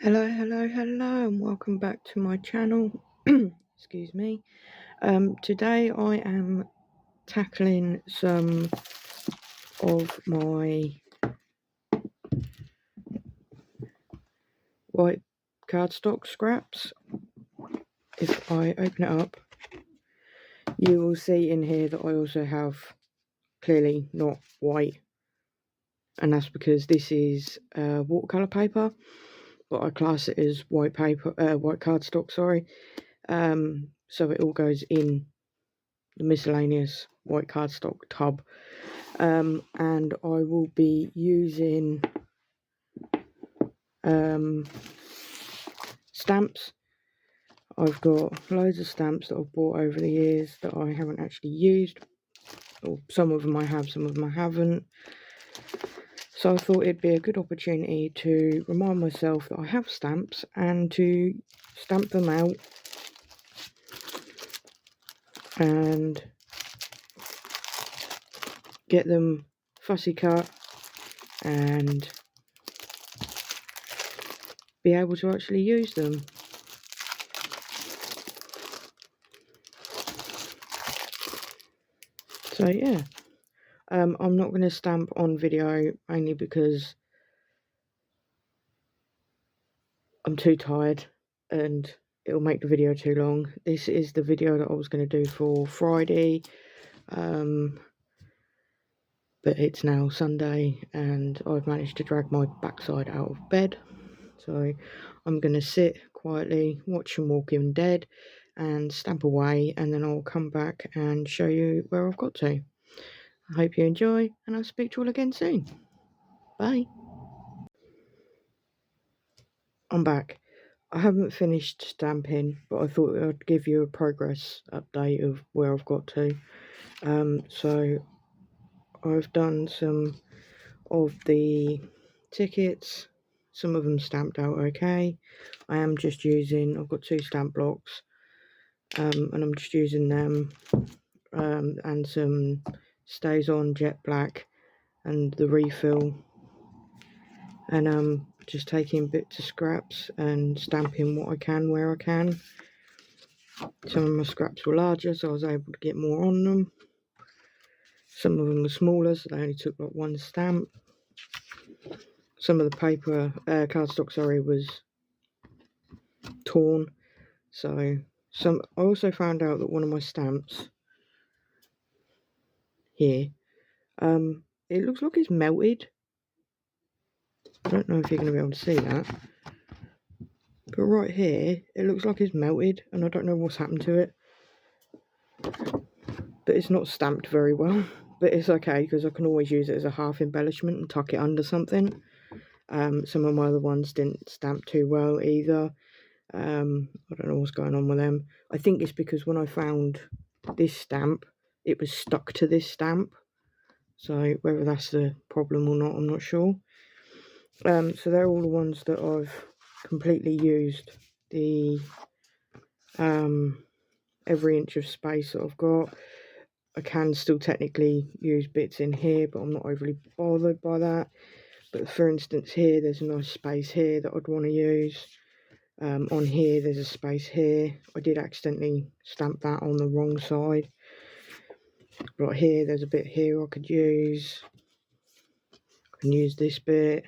Hello, and welcome back to my channel. Excuse me. Today I am tackling some of my white cardstock scraps. If I open it up, you will see in here that I also have clearly not white, and that's because this is watercolor paper, but I class it as white paper, white cardstock. Sorry. So it all goes in the miscellaneous white cardstock tub, and I will be using stamps. I've got loads of stamps that I've bought over the years that I haven't actually used, or some of them I have, some of them I haven't. So I thought it'd be a good opportunity to remind myself that I have stamps and to stamp them out and get them fussy cut and be able to actually use them. So yeah, I'm not going to stamp on video only because I'm too tired and it'll make the video too long. This is the video that I was going to do for Friday, but it's now Sunday and I've managed to drag my backside out of bed. So I'm going to sit quietly, watch some Walking Dead and stamp away, and then I'll come back and show you where I've got to. I hope you enjoy, and I'll speak to you all again soon. Bye. I'm back. I haven't finished stamping, but I thought I'd give you a progress update of where I've got to. So I've done some of the tickets, some of them stamped out okay. I've got 2 stamp blocks, and I'm just using them, and some Stays On Jet Black and the refill, and just taking bits of scraps and stamping what I can where I can. Some of my scraps were larger, so I was able to get more on them. Some of them were smaller, so they only took like 1 stamp. Some of the paper, cardstock, sorry, was torn. So I also found out that one of my stamps here, it looks like it's melted. I don't know if you're going to be able to see that, but right here, it looks like it's melted, and I don't know what's happened to it. But it's not stamped very well, but it's okay because I can always use it as a half embellishment and tuck it under something. Some of my other ones didn't stamp too well either. I don't know what's going on with them. I think it's because when I found this stamp, it was stuck to this stamp. So whether that's the problem or not, I'm not sure. So they're all the ones that I've completely used the every inch of space that I've got. I can still technically use bits in here, but I'm not overly bothered by that. But for instance here, there's a nice space here that I'd want to use. On here, there's a space here. I did accidentally stamp that on the wrong side. Right here, there's a bit here I could use. I can use this bit.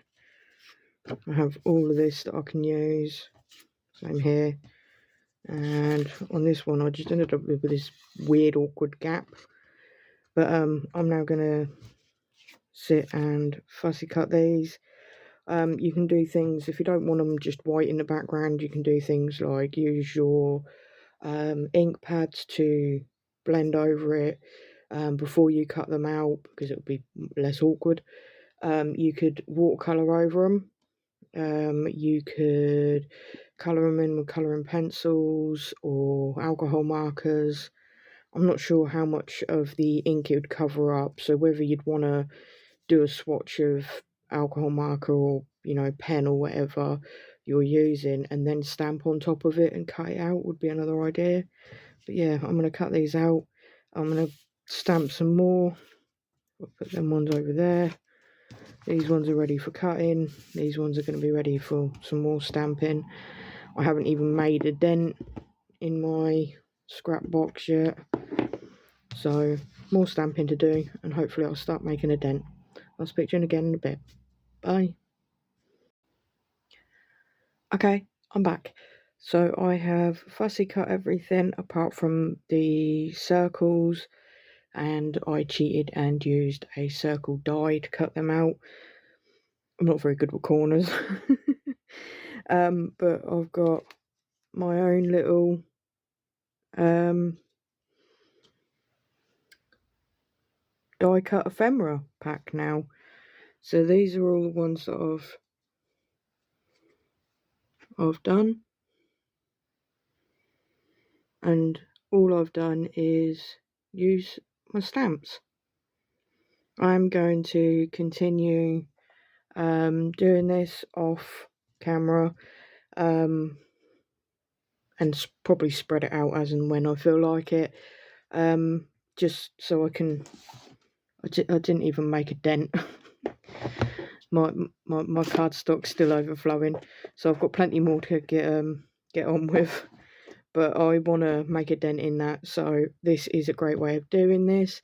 I have all of this that I can use. Same here. And on this one, I just ended up with this weird, awkward gap. But I'm now going to sit and fussy cut these. You can do things, if you don't want them just white in the background, you can do things like use your ink pads to blend over it before you cut them out, because it would be less awkward. You could watercolor over them. You could colour them in with colouring pencils or alcohol markers. I'm not sure how much of the ink it would cover up, so whether you'd want to do a swatch of alcohol marker or, you know, pen or whatever you're using and then stamp on top of it and cut it out would be another idea. But yeah, I'm going to cut these out. I'm going to stamp some more. I'll put them ones over there. These ones are ready for cutting. These ones are going to be ready for some more stamping. I haven't even made a dent in my scrap box yet. So more stamping to do, and hopefully I'll start making a dent. I'll speak to you again in a bit. Bye. Okay, I'm back. So I have fussy cut everything apart from the circles, and I cheated and used a circle die to cut them out. I'm not very good with corners. But I've got my own little die cut ephemera pack now. So these are all the ones that I've done, and all I've done is use my stamps. I'm going to continue doing this off camera, and probably spread it out as and when I feel like it, just so I didn't even make a dent. my cardstock's still overflowing, so I've got plenty more to get on with, but I want to make a dent in that, so this is a great way of doing this.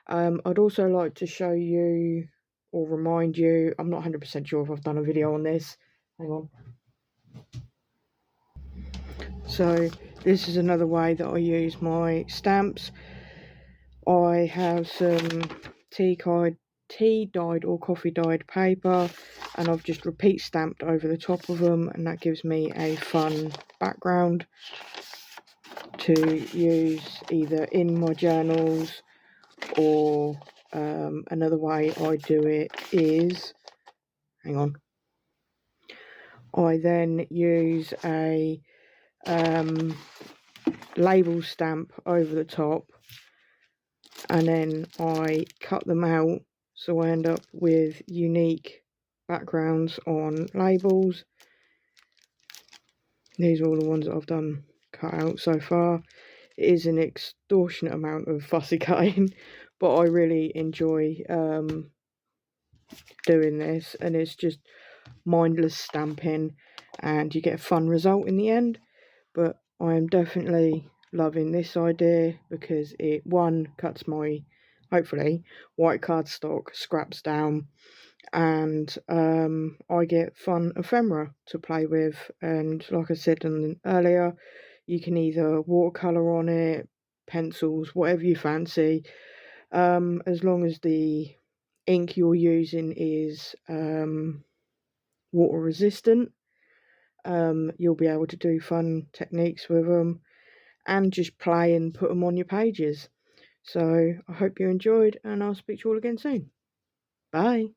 I'd also like to show you or remind you, I'm not 100% sure if I've done a video on this. Hang on. So this is another way that I use my stamps. I have some tea dyed or coffee dyed paper, and I've just repeat stamped over the top of them, and that gives me a fun background to use either in my journals, or another way I do it is, hang on, I then use a label stamp over the top, and then I cut them out so I end up with unique backgrounds on labels. These are all the ones that I've done cut out so far. It is an extortionate amount of fussy cutting, but I really enjoy doing this, and it's just mindless stamping and you get a fun result in the end. But I am definitely loving this idea because it, one, cuts my, hopefully, white cardstock scraps down, and I get fun ephemera to play with. And like I said earlier, you can either watercolour on it, pencils, whatever you fancy, as long as the ink you're using is water resistant. You'll be able to do fun techniques with them and just play and put them on your pages. So I hope you enjoyed, and I'll speak to you all again soon. Bye.